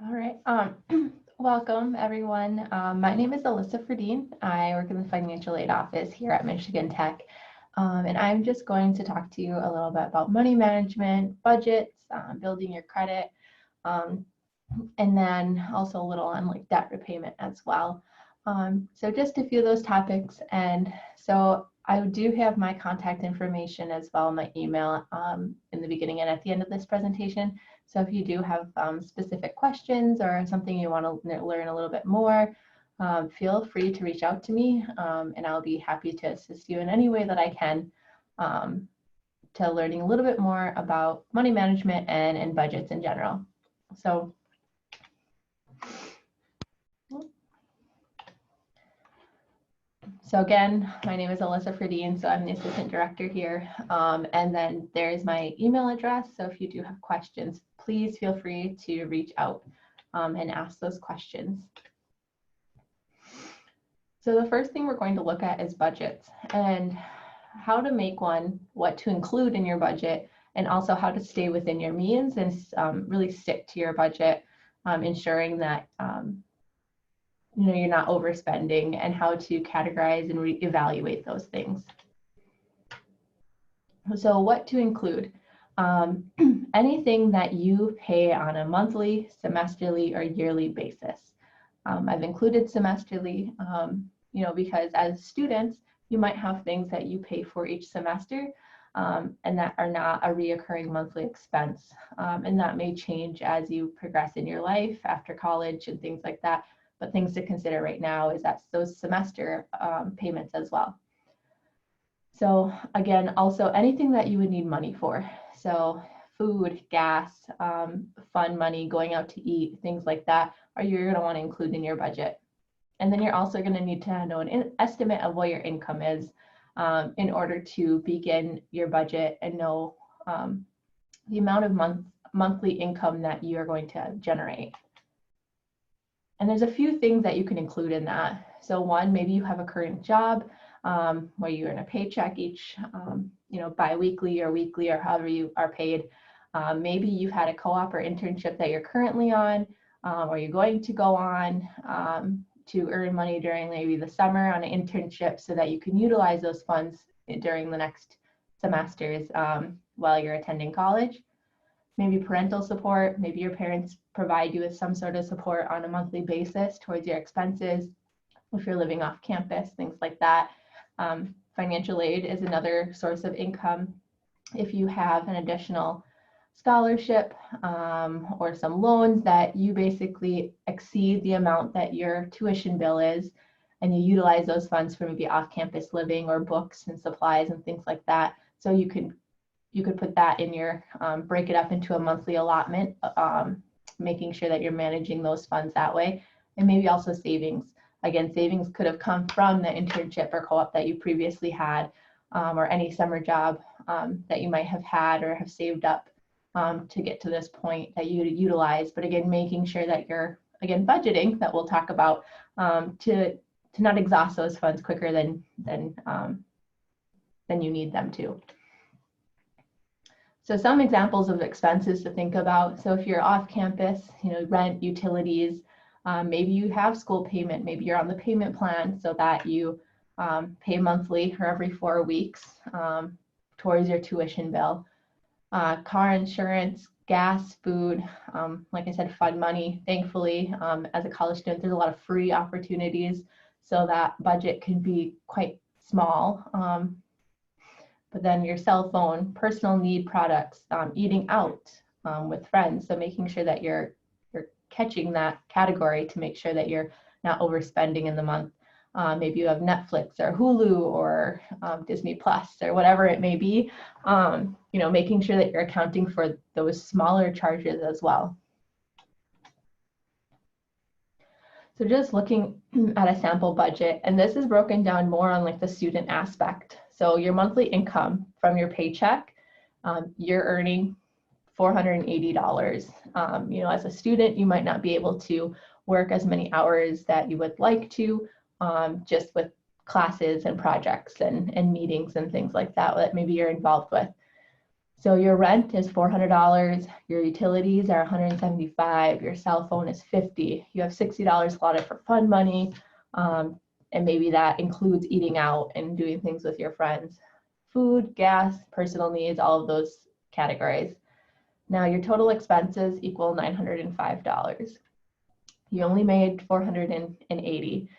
All right. Welcome, everyone. My name is Alyssa Ferdine. I work in the financial aid office here at Michigan Tech. And I'm just going to talk to you a little bit about money management, budgets, building your credit, um, and then also a little on like debt repayment as well. So just a few of those topics. And so I do have my contact information as well, my email in the beginning and at the end of this presentation. So if you do have specific questions or something you want to learn a little bit more, feel free to reach out to me and I'll be happy to assist you in any way that I can to learning a little bit more about money management and budgets in general. So again, my name is Alyssa Ferdine, so I'm the assistant director here. And then there's my email address. So if you do have questions, please feel free to reach out and ask those questions. So the first thing we're going to look at is budgets and how to make one, what to include in your budget, and also how to stay within your means and really stick to your budget, ensuring that you're not overspending, and how to categorize and evaluate those things. So what to include? Anything that you pay on a monthly, semesterly, or yearly basis. I've included semesterly, because as students, you might have things that you pay for each semester and that are not a reoccurring monthly expense. And that may change as you progress in your life after college and things like that. But things to consider right now is that those semester payments as well. So again, also anything that you would need money for. So food, gas, fun money, going out to eat, things like that, you're going to want to include in your budget. And then you're also going to need to know an estimate of what your income is in order to begin your budget and know the amount of monthly income that you are going to generate. And there's a few things that you can include in that. So one, maybe you have a current job where you earn a paycheck each, bi-weekly or weekly or however you are paid. Maybe you've had a co-op or internship that you're currently on or you're going to go on to earn money during maybe the summer on an internship so that you can utilize those funds during the next semesters while you're attending college. Maybe parental support, maybe your parents provide you with some sort of support on a monthly basis towards your expenses. If you're living off campus, things like that. Financial aid is another source of income. If you have an additional scholarship or some loans that you basically exceed the amount that your tuition bill is, and you utilize those funds for maybe off-campus living or books and supplies and things like that. So you could put that in your, break it up into a monthly allotment, making sure that you're managing those funds that way. And maybe also savings. Again, savings could have come from the internship or co-op that you previously had, or any summer job that you might have had or have saved up to get to this point that you utilize. But again, making sure that you're, again, budgeting, that we'll talk about, to not exhaust those funds quicker than you need them to. So some examples of expenses to think about. So if you're off campus, rent, utilities, maybe you have school payment, maybe you're on the payment plan so that you pay monthly or every 4 weeks towards your tuition bill. Car insurance, gas, food, like I said, fun money. Thankfully, as a college student, there's a lot of free opportunities, so that budget can be quite small. But then your cell phone, personal need products, eating out with friends. So making sure that you're catching that category to make sure that you're not overspending in the month. Maybe you have Netflix or Hulu or Disney Plus or whatever it may be. Making sure that you're accounting for those smaller charges as well. So just looking at a sample budget, and this is broken down more on like the student aspect. So your monthly income from your paycheck, you're earning $480. As a student, you might not be able to work as many hours that you would like to, just with classes and projects and meetings and things like that maybe you're involved with. So your rent is $400, your utilities are $175, your cell phone is $50, you have $60 allotted for fun money, and maybe that includes eating out and doing things with your friends. Food, gas, personal needs, all of those categories. Now your total expenses equal $905. You only made $480.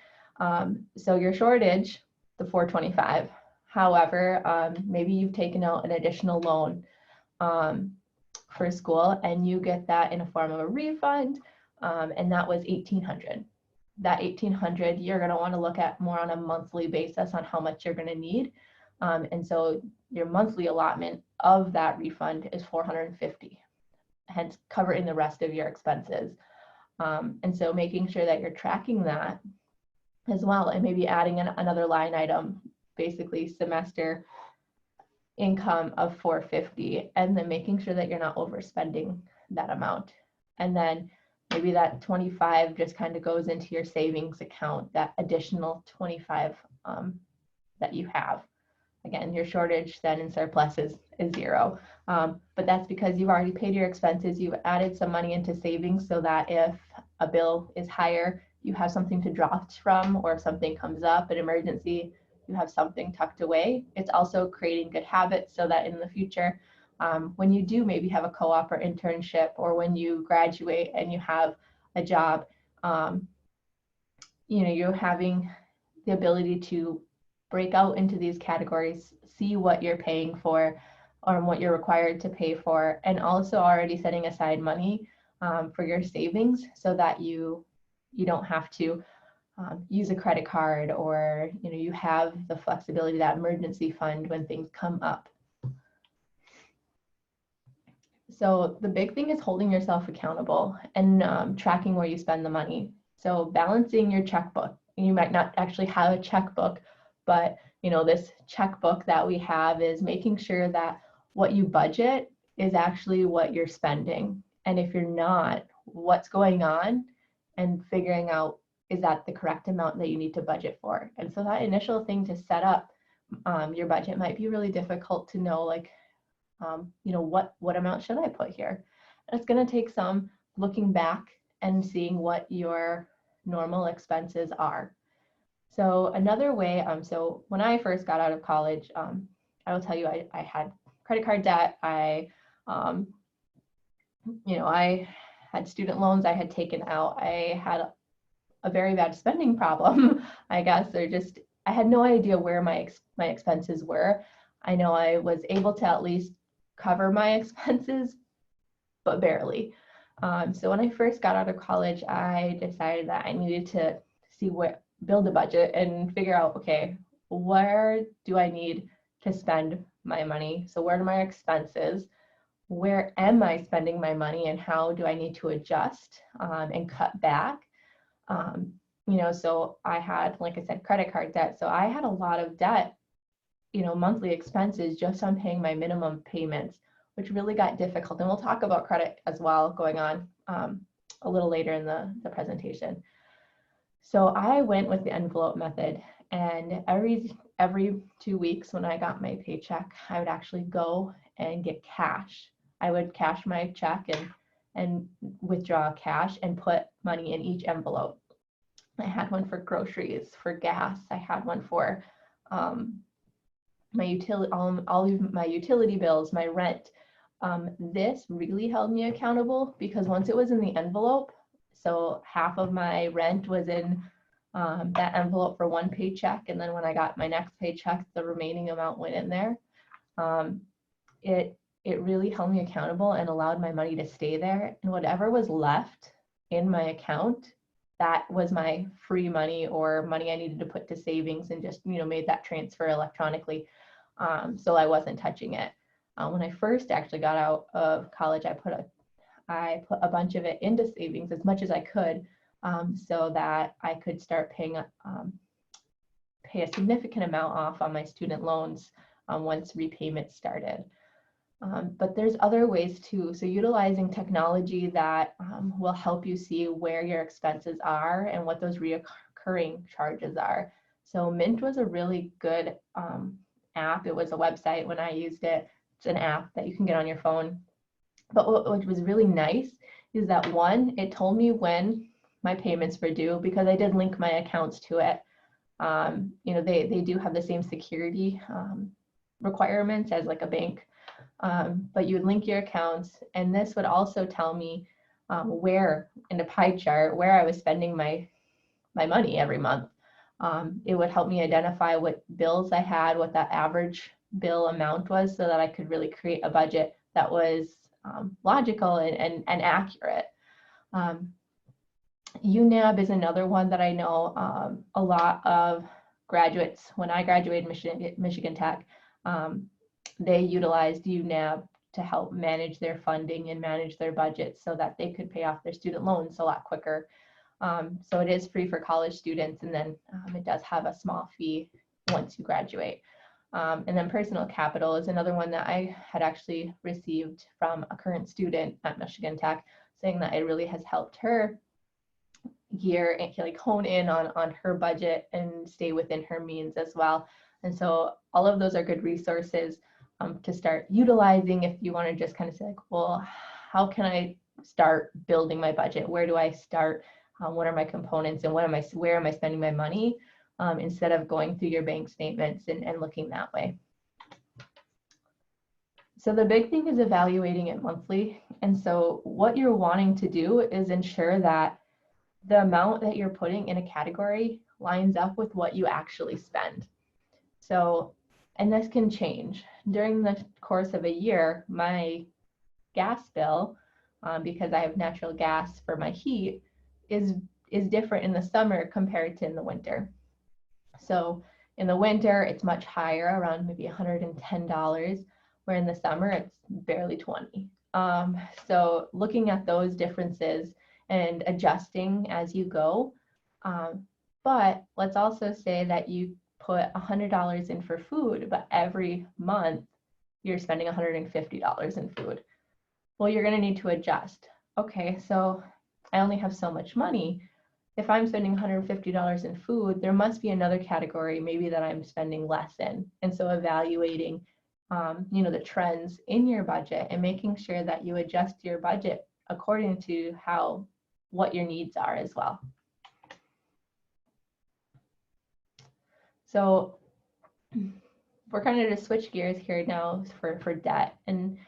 So your shortage, the $425. However, maybe you've taken out an additional loan for school and you get that in a form of a refund, and that was $1,800. That $1,800 you're going to want to look at more on a monthly basis on how much you're going to need, and so your monthly allotment of that refund is $450, hence covering the rest of your expenses. And so making sure that you're tracking that as well, and maybe adding another line item, basically semester income of $450, and then making sure that you're not overspending that amount. And then maybe that 25 just kind of goes into your savings account, that additional 25 that you have. Again, your shortage then in surplus is zero. But that's because you've already paid your expenses. You've added some money into savings so that if a bill is higher, you have something to draw from, or if something comes up, an emergency, you have something tucked away. It's also creating good habits so that in the future, when you do maybe have a co-op or internship, or when you graduate and you have a job, you're having the ability to break out into these categories, see what you're paying for or what you're required to pay for, and also already setting aside money for your savings so that you don't have to use a credit card, or you have the flexibility, that emergency fund when things come up. So the big thing is holding yourself accountable and tracking where you spend the money. So balancing your checkbook. You might not actually have a checkbook, but this checkbook that we have is making sure that what you budget is actually what you're spending. And if you're not, what's going on, and figuring out, is that the correct amount that you need to budget for? And so that initial thing to set up your budget might be really difficult to know, like, what amount should I put here? And it's going to take some looking back and seeing what your normal expenses are. So another way, so when I first got out of college, I will tell you, I had credit card debt. I had student loans I had taken out. I had a very bad spending problem, I guess, or just, I had no idea where my expenses were. I know I was able to at least cover my expenses, but barely. So when I first got out of college, I decided that I needed to build a budget and figure out, okay, where do I need to spend my money? So where are my expenses? Where am I spending my money, and how do I need to adjust and cut back? So I had, like I said, credit card debt. So I had a lot of debt, monthly expenses just on paying my minimum payments, which really got difficult. And we'll talk about credit as well going on a little later in the presentation. So I went with the envelope method, and every 2 weeks when I got my paycheck, I would actually go and get cash. I would cash my check and withdraw cash and put money in each envelope. I had one for groceries, for gas. I had one for my utility, all of my utility bills, my rent. This really held me accountable, because once it was in the envelope, so half of my rent was in that envelope for one paycheck, and then when I got my next paycheck, the remaining amount went in there. It really held me accountable and allowed my money to stay there, and whatever was left in my account, that was my free money or money I needed to put to savings, and just made that transfer electronically, so I wasn't touching it. When I first actually got out of college, I put a bunch of it into savings, as much as I could, so that I could start pay a significant amount off on my student loans once repayment started. But there's other ways too. So utilizing technology that will help you see where your expenses are and what those reoccurring charges are. So Mint was a really good app. It was a website when I used it It's an app that you can get on your phone. But what was really nice is that one, it told me when my payments were due because I did link my accounts to it. They do have the same security requirements as like a bank, but you would link your accounts, and this would also tell me where in the pie chart where I was spending my money every month. It would help me identify what bills I had, what that average bill amount was, so that I could really create a budget that was logical and accurate. UNAB is another one that I know a lot of graduates, when I graduated Michigan Tech, they utilized UNAB to help manage their funding and manage their budgets so that they could pay off their student loans a lot quicker. So it is free for college students, and then it does have a small fee once you graduate. And then personal capital is another one that I had actually received from a current student at Michigan Tech, saying that it really has helped her year and like hone in on her budget and stay within her means as well. And so all of those are good resources to start utilizing if you want to just kind of say like, well, how can I start building my budget? Where do I start? What are my components, and where am I spending my money, instead of going through your bank statements and looking that way. So the big thing is evaluating it monthly. And so what you're wanting to do is ensure that the amount that you're putting in a category lines up with what you actually spend. So, and this can change. During the course of a year, my gas bill, because I have natural gas for my heat, is different in the summer compared to in the winter. So in the winter, it's much higher, around maybe $110, where in the summer, it's barely 20. So looking at those differences and adjusting as you go. But let's also say that you put $100 in for food, but every month you're spending $150 in food. Well, you're going to need to adjust. Okay, so I only have so much money. If I'm spending $150 in food, there must be another category maybe that I'm spending less in. And so evaluating, the trends in your budget and making sure that you adjust your budget according to what your needs are as well. So we're kind of to switch gears here now for debt. And,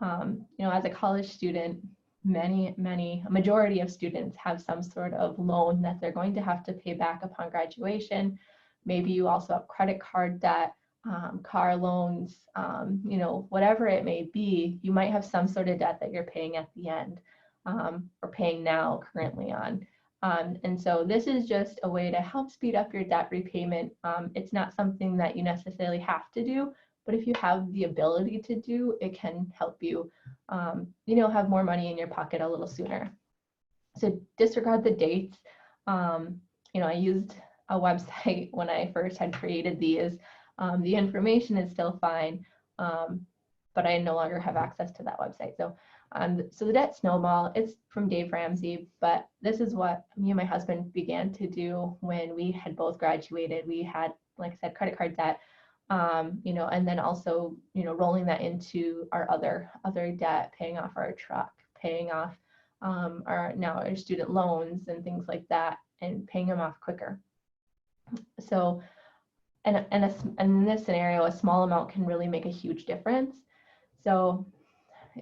as a college student, a majority of students have some sort of loan that they're going to have to pay back upon graduation. Maybe you also have credit card debt, car loans, whatever it may be. You might have some sort of debt that you're paying at the end, or paying now currently on. And so this is just a way to help speed up your debt repayment. It's not something that you necessarily have to do, but if you have the ability to do, it can help you, have more money in your pocket a little sooner. So disregard the dates. I used a website when I first had created these. The information is still fine, but I no longer have access to that website. So the Debt Snowball, it's from Dave Ramsey, but this is what me and my husband began to do when we had both graduated. We had, like I said, credit card debt, and then also, rolling that into our other debt, paying off our truck, paying off our student loans and things like that, and paying them off quicker. So, and in this scenario, a small amount can really make a huge difference. So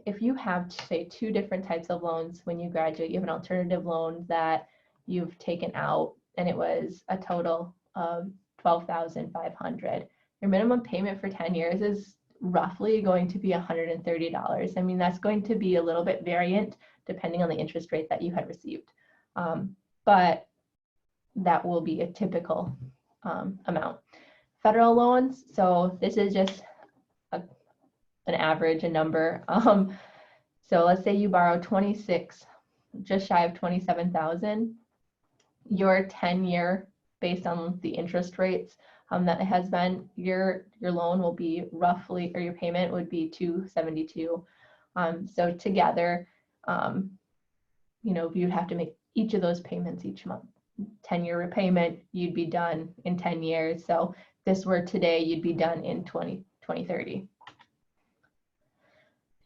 if you have, say, two different types of loans when you graduate, you have an alternative loan that you've taken out, and it was a total of $12,500. Your minimum payment for 10 years is roughly going to be $130. I mean, that's going to be a little bit variant depending on the interest rate that you had received. But that will be a typical amount. Federal loans, so this is just an average, a number. So let's say you borrow just shy of 27,000. Your 10-year, based on the interest rates that it has been, your loan will be roughly, or your payment would be $272. So together, you'd have to make each of those payments each month. 10-year repayment, you'd be done in 10 years. So if this were today, you'd be done in 2030.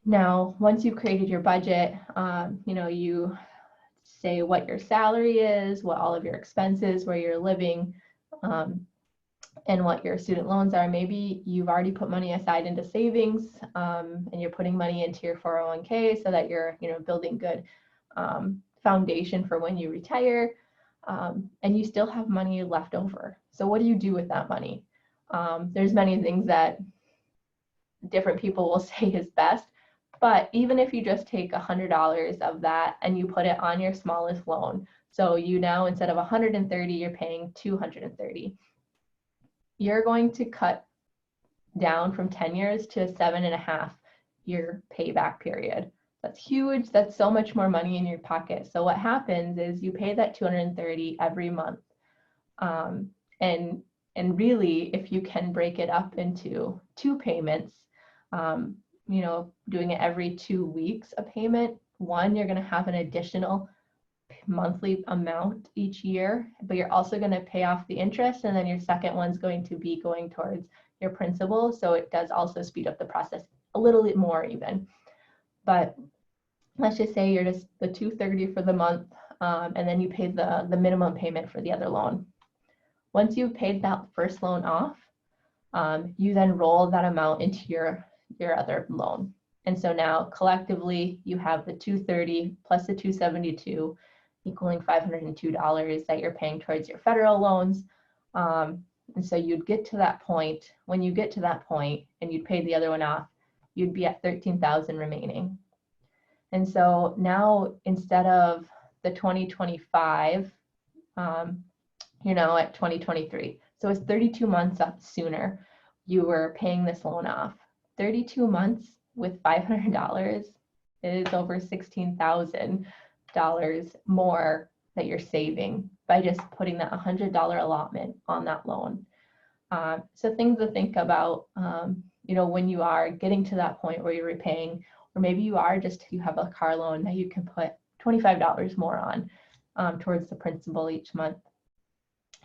Now, once you've created your budget, you say what your salary is, what all of your expenses, where you're living, and what your student loans are. Maybe you've already put money aside into savings, and you're putting money into your 401k so that you're, building good foundation for when you retire, and you still have money left over. So what do you do with that money? There's many things that different people will say is best, but even if you just take $100 of that and you put it on your smallest loan, so you now, instead of 130, you're paying 230. You're going to cut down from 10 years to a 7.5-year payback period. That's huge. That's so much more money in your pocket. So what happens is you pay that 230 every month. And really, if you can break it up into 2 payments, doing it every 2 weeks, a payment, one, you're going to have an additional monthly amount each year, but you're also going to pay off the interest, and then your second one's going to be going towards your principal. So it does also speed up the process a little bit more even. But let's just say you're just the 230 for the month, and then you pay the minimum payment for the other loan. Once you've paid that first loan off, you then roll that amount into your other loan. And so now collectively you have the 230 plus the 272 equaling $502 that you're paying towards your federal loans. And so you'd get to that point. When you get to that point and you'd pay the other one off, you'd be at $13,000 remaining. And so now, instead of the 2025, at 2023, so it's 32 months up sooner, you were paying this loan off. 32 months with $500 is over $16,000 more that you're saving by just putting that $100 allotment on that loan. So things to think about, when you are getting to that point where you're repaying, or maybe you have a car loan that you can put $25 more on towards the principal each month.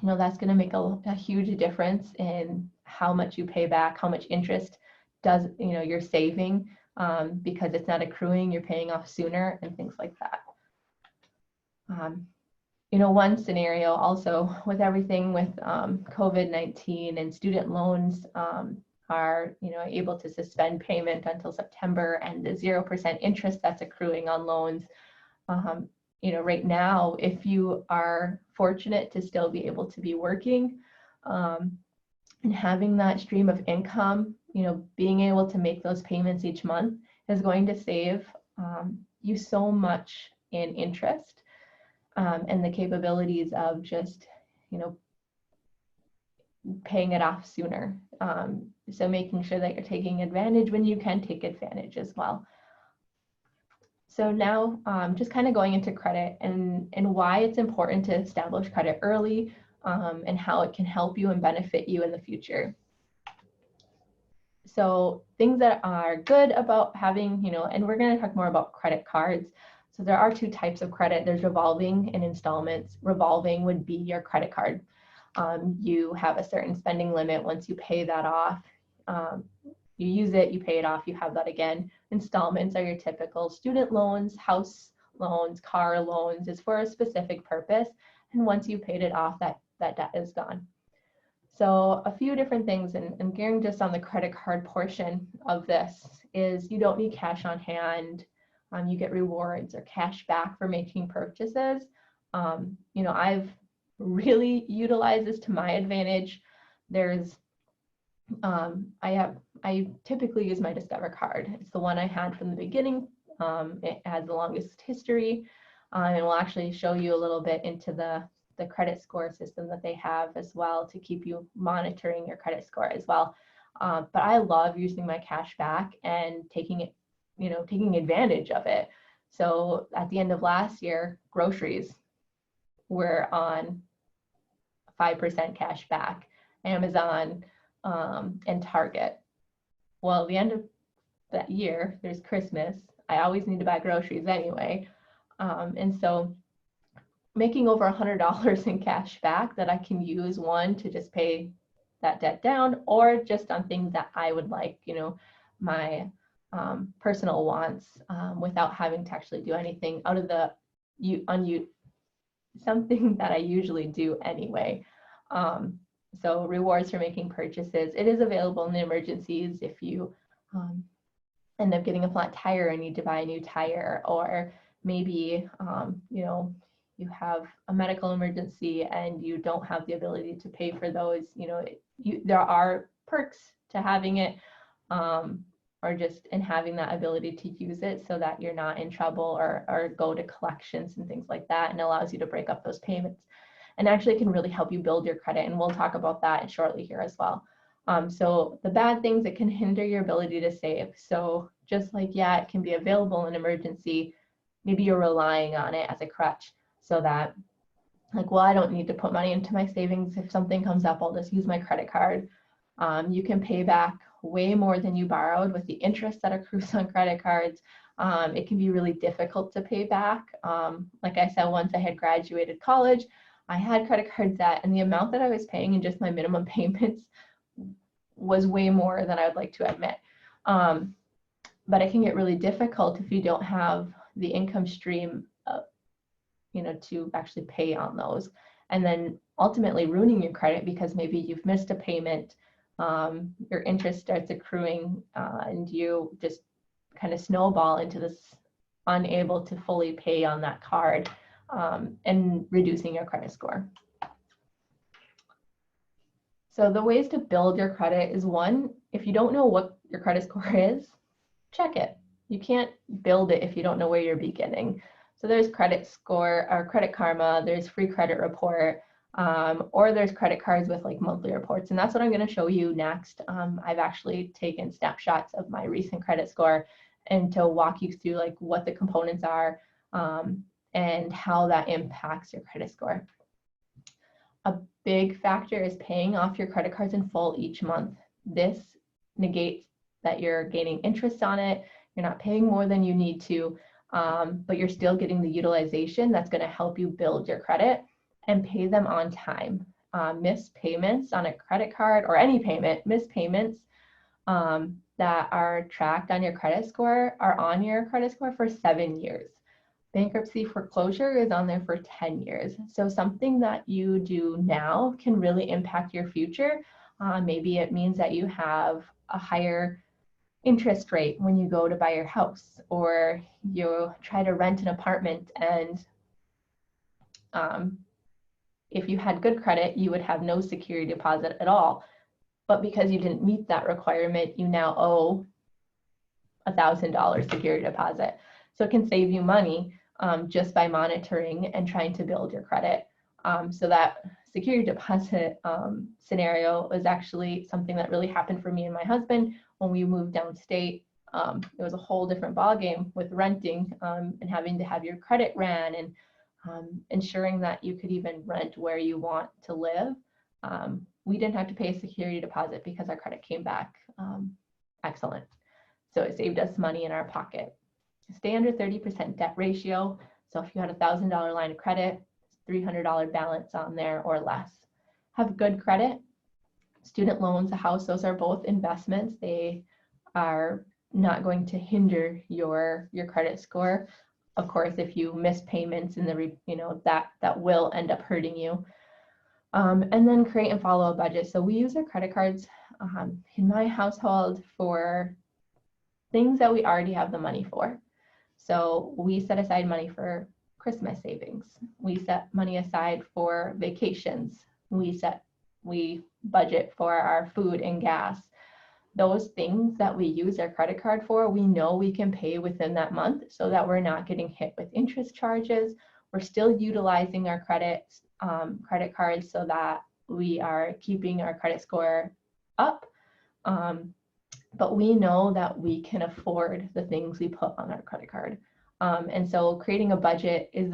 That's going to make a huge difference in how much you pay back, how much interest you're saving, because it's not accruing, you're paying off sooner, and things like that. One scenario also with everything with COVID-19 and student loans are able to suspend payment until September, and the 0% interest that's accruing on loans. Right now, if you are fortunate to still be able to be working, and having that stream of income, being able to make those payments each month is going to save you so much in interest, and the capabilities of just, paying it off sooner. So making sure that you're taking advantage when you can take advantage as well. So now just kind of going into credit and why it's important to establish credit early, and how it can help you and benefit you in the future. So things that are good about having, and we're going to talk more about credit cards. So there are 2 types of credit. There's revolving and installments. Revolving would be your credit card. You have a certain spending limit. Once you pay that off, you use it, you pay it off, you have that again. Installments are your typical student loans, house loans, car loans. Is for a specific purpose. And once you've paid it off, that debt is gone. So a few different things, and gearing just on the credit card portion of this, is you don't need cash on hand. You get rewards or cash back for making purchases. I've really utilized this to my advantage. There's I typically use my Discover card. It's the one I had from the beginning. It has the longest history, and we'll actually show you a little bit into the credit score system that they have as well to keep you monitoring your credit score as well. But I love using my cash back and taking advantage of it. So at the end of last year, groceries were on 5% cash back, Amazon, and Target. Well, at the end of that year, there's Christmas. I always need to buy groceries anyway. And so making over $100 in cash back that I can use, one, to just pay that debt down, or just on things that I would like, my personal wants without having to actually do anything out of the something that I usually do anyway. So rewards for making purchases. It is available in the emergencies if you end up getting a flat tire and need to buy a new tire, or maybe you have a medical emergency and you don't have the ability to pay for those. There are perks to having it, or just in having that ability to use it so that you're not in trouble or go to collections and things like that, and allows you to break up those payments, and actually can really help you build your credit. And we'll talk about that shortly here as well. So the bad things, it can hinder your ability to save. So just like, yeah, it can be available in emergency, maybe you're relying on it as a crutch, so that like, well, I don't need to put money into my savings. If something comes up, I'll just use my credit card. You can pay back way more than you borrowed with the interest that accrues on credit cards. It can be really difficult to pay back. Like I said, once I had graduated college, I had credit card debt, and the amount that I was paying in just my minimum payments was way more than I would like to admit. But it can get really difficult if you don't have the income stream, to actually pay on those, and then ultimately ruining your credit because maybe you've missed a payment, your interest starts accruing, and you just kind of snowball into this unable to fully pay on that card, and reducing your credit score. So the ways to build your credit is, one, if you don't know what your credit score is, check it. You can't build it if you don't know where you're beginning. So there's Credit Score or Credit Karma, there's Free Credit Report, or there's credit cards with like monthly reports. And that's what I'm going to show you next. I've actually taken snapshots of my recent credit score and to walk you through like what the components are, and how that impacts your credit score. A big factor is paying off your credit cards in full each month. This negates that you're gaining interest on it. You're not paying more than you need to, but you're still getting the utilization that's going to help you build your credit, and pay them on time. Missed payments on a credit card or any payment, missed payments that are tracked on your credit score are on your credit score for 7 years. Bankruptcy foreclosure is on there for 10 years. So something that you do now can really impact your future. Maybe it means that you have a higher interest rate when you go to buy your house, or you try to rent an apartment, and if you had good credit, you would have no security deposit at all. But because you didn't meet that requirement, you now owe $1,000 security deposit. So it can save you money just by monitoring and trying to build your credit. So that security deposit scenario is actually something that really happened for me and my husband when we moved downstate. It was a whole different ballgame with renting, and having to have your credit ran, and ensuring that you could even rent where you want to live. We didn't have to pay a security deposit because our credit came back excellent. So it saved us money in our pocket. Stay under 30% debt ratio. So if you had a $1,000 line of credit, $300 balance on there or less. Have good credit. Student loans, a house, those are both investments. They are not going to hinder your credit score. Of course, if you miss payments in the that will end up hurting you. And then create and follow a budget. So we use our credit cards in my household for things that we already have the money for. So we set aside money for Christmas savings. We set money aside for vacations. We budget for our food and gas. Those things that we use our credit card for, we know we can pay within that month, so that we're not getting hit with interest charges. We're still utilizing our credit cards so that we are keeping our credit score up. But we know that we can afford the things we put on our credit card. And so creating a budget is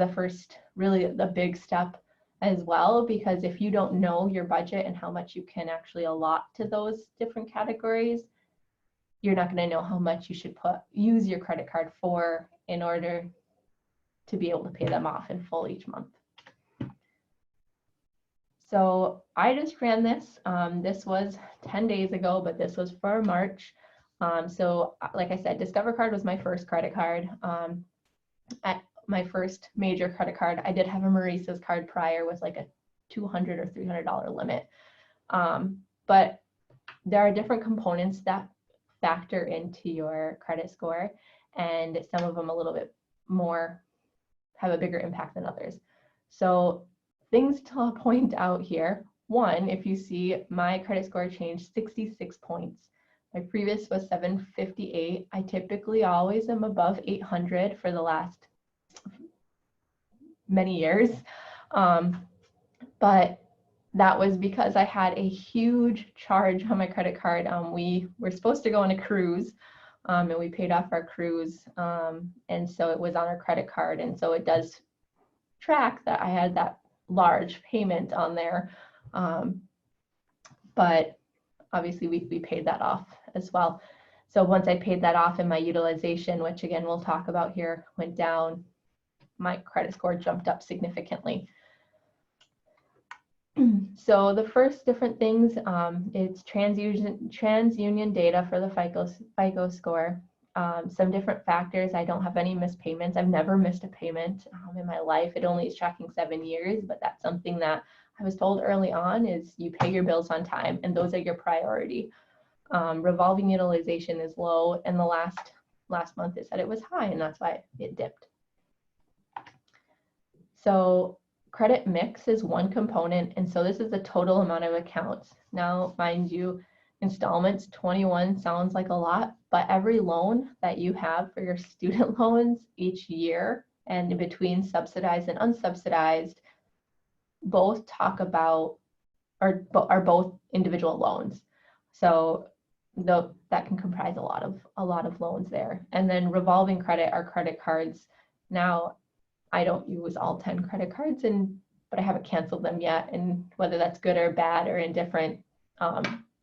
really the big step as well, because if you don't know your budget and how much you can actually allot to those different categories, you're not going to know how much you should use your credit card for in order to be able to pay them off in full each month. So I just ran this. This was 10 days ago, but this was for March. So like I said, Discover Card was my first credit card. At my first major credit card, I did have a Maurice's card prior with like a $200 or $300 limit. But there are different components that factor into your credit score, and some of them a little bit more have a bigger impact than others. So things to point out here. One, if you see my credit score changed 66 points. My previous was 758. I typically always am above 800 for the last many years. But that was because I had a huge charge on my credit card. We were supposed to go on a cruise, and we paid off our cruise. And so it was on our credit card. And so it does track that I had that large payment on there. But obviously we paid that off as well. So once I paid that off and my utilization, which again, we'll talk about here, went down, my credit score jumped up significantly. So the first different things, it's TransUnion data for the FICO score. Some different factors. I don't have any missed payments. I've never missed a payment in my life. It only is tracking 7 years, but that's something that I was told early on is you pay your bills on time, and those are your priority. Revolving utilization is low, and the last month it said it was high, and that's why it dipped. So credit mix is one component, and so this is the total amount of accounts. Now, mind you, installments 21 sounds like a lot, but every loan that you have for your student loans each year, and in between subsidized and unsubsidized, both talk about are both individual loans. So that can comprise a lot of loans there. And then revolving credit are credit cards. Now, I don't use all 10 credit cards, but I haven't canceled them yet. And whether that's good or bad or indifferent,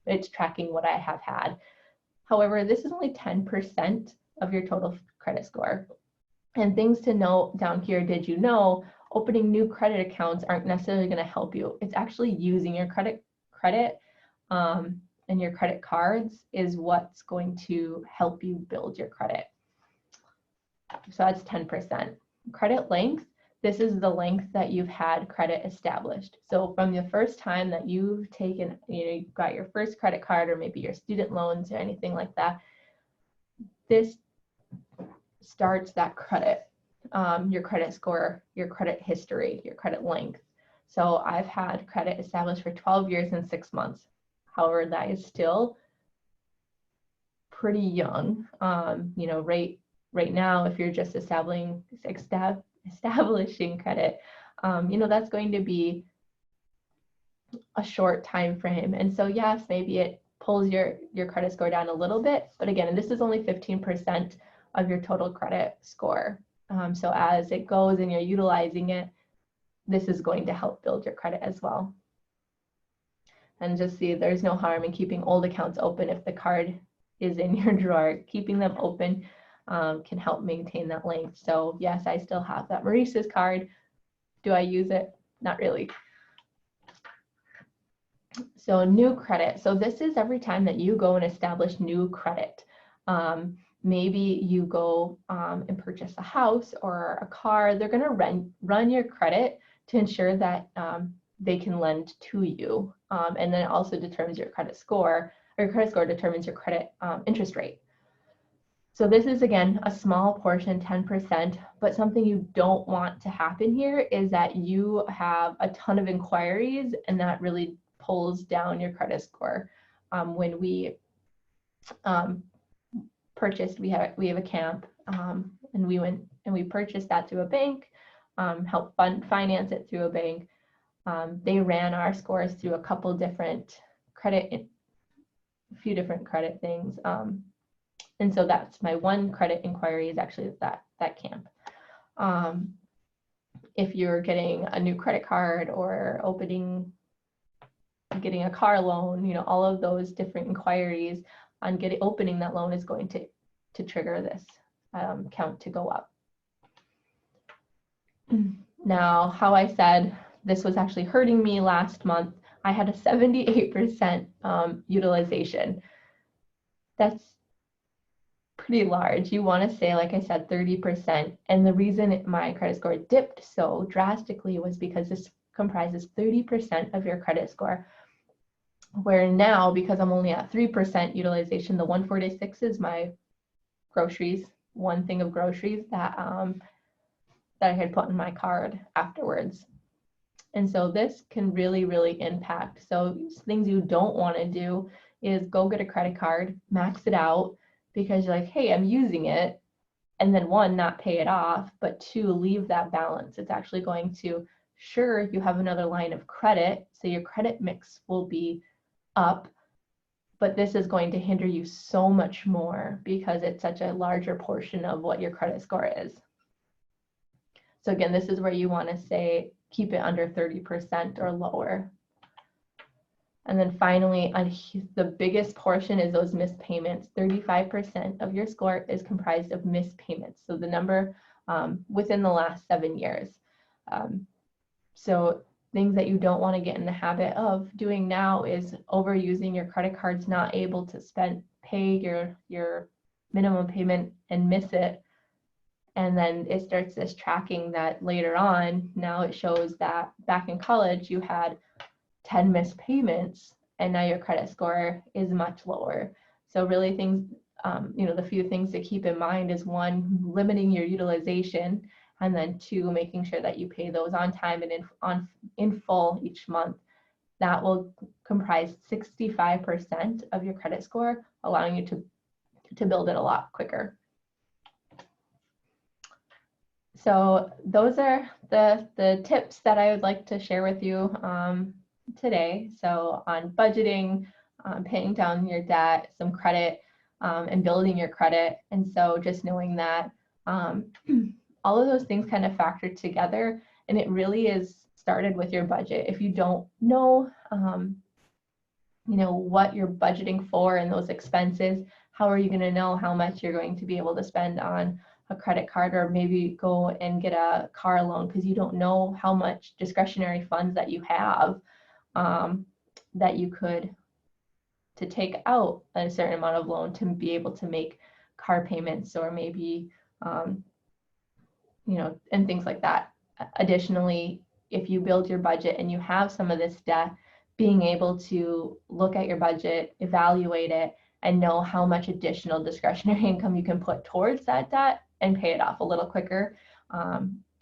it's tracking what I have had. However, this is only 10% of your total credit score. And things to note down here, did you know opening new credit accounts aren't necessarily going to help you? It's actually using your credit and your credit cards is what's going to help you build your credit. So that's 10%. Credit length, this is the length that you've had credit established. So from the first time that you've taken, you got your first credit card or maybe your student loans or anything like that, this starts that credit, your credit score, your credit history, your credit length. So I've had credit established for 12 years and 6 months. However, that is still pretty young. Right now, if you're just establishing credit, that's going to be a short time frame. And so yes, maybe it pulls your credit score down a little bit, but again, and this is only 15% of your total credit score. So as it goes and you're utilizing it, this is going to help build your credit as well. And just see, there's no harm in keeping old accounts open if the card is in your drawer. Keeping them open can help maintain that length. So yes, I still have that Maurice's card. Do I use it? Not really. So new credit. So this is every time that you go and establish new credit. Maybe you go and purchase a house or a car. They're going to run your credit to ensure that they can lend to you. And then it also determines your credit score, or your credit score determines your credit interest rate. So this is, again, a small portion, 10%, but something you don't want to happen here is that you have a ton of inquiries, and that really pulls down your credit score. When we purchased, we have a camp, and we went and we purchased that through a bank, helped finance it through a bank. They ran our scores through a few different credit things. And so that's my one credit inquiry is actually that camp. If you're getting a new credit card or getting a car loan, all of those different inquiries on opening that loan is going to trigger this count to go up. Now, how I said this was actually hurting me last month, I had a 78% utilization. That's pretty large. You want to say, like I said, 30%. And the reason my credit score dipped so drastically was because this comprises 30% of your credit score. Where now, because I'm only at 3% utilization, the 146 is my groceries, one thing of groceries that I had put in my card afterwards. And so this can really, really impact. So things you don't want to do is go get a credit card, max it out because you're like, hey, I'm using it. And then one, not pay it off, but two, leave that balance. It's actually going to, sure, you have another line of credit, so your credit mix will be up, but this is going to hinder you so much more because it's such a larger portion of what your credit score is. So again, this is where you want to say, keep it under 30% or lower. And then finally, the biggest portion is those missed payments. 35% of your score is comprised of missed payments. So the number within the last 7 years. So things that you don't want to get in the habit of doing now is overusing your credit cards, not able to pay your minimum payment and miss it. And then it starts this tracking that later on, now it shows that back in college, you had 10 missed payments and now your credit score is much lower. So really things, the few things to keep in mind is one, limiting your utilization, and then two, making sure that you pay those on time and in full each month. That will comprise 65% of your credit score, allowing you to build it a lot quicker. So those are the tips that I would like to share with you today. So on budgeting, paying down your debt, some credit, and building your credit. And so just knowing that all of those things kind of factor together, and it really is started with your budget. If you don't know, what you're budgeting for and those expenses, how are you going to know how much you're going to be able to spend on a credit card, or maybe go and get a car loan because you don't know how much discretionary funds that you have that you could to take out a certain amount of loan to be able to make car payments, or maybe and things like that. Additionally, if you build your budget and you have some of this debt, being able to look at your budget, evaluate it, and know how much additional discretionary income you can put towards that debt and pay it off a little quicker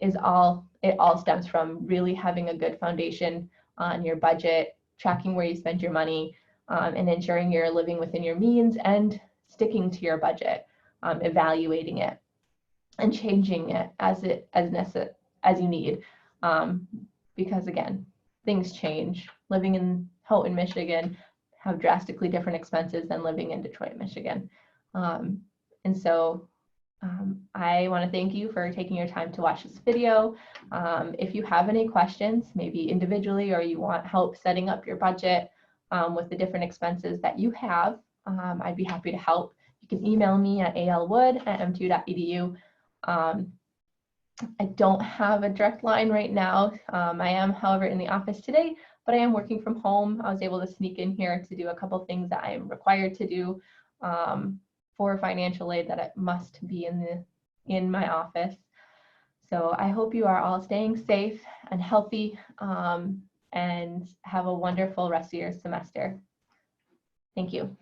it all stems from really having a good foundation on your budget, tracking where you spend your money, and ensuring you're living within your means and sticking to your budget, evaluating it and changing it as you need, because again, things change. Living in Houghton, Michigan, have drastically different expenses than living in Detroit, Michigan. And so I want to thank you for taking your time to watch this video. If you have any questions, maybe individually, or you want help setting up your budget with the different expenses that you have, I'd be happy to help. You can email me at alwood@m2.edu. I don't have a direct line right now. I am, however, in the office today, but I am working from home. I was able to sneak in here to do a couple things that I am required to do for financial aid that it must be in my office. So I hope you are all staying safe and healthy and have a wonderful rest of your semester. Thank you.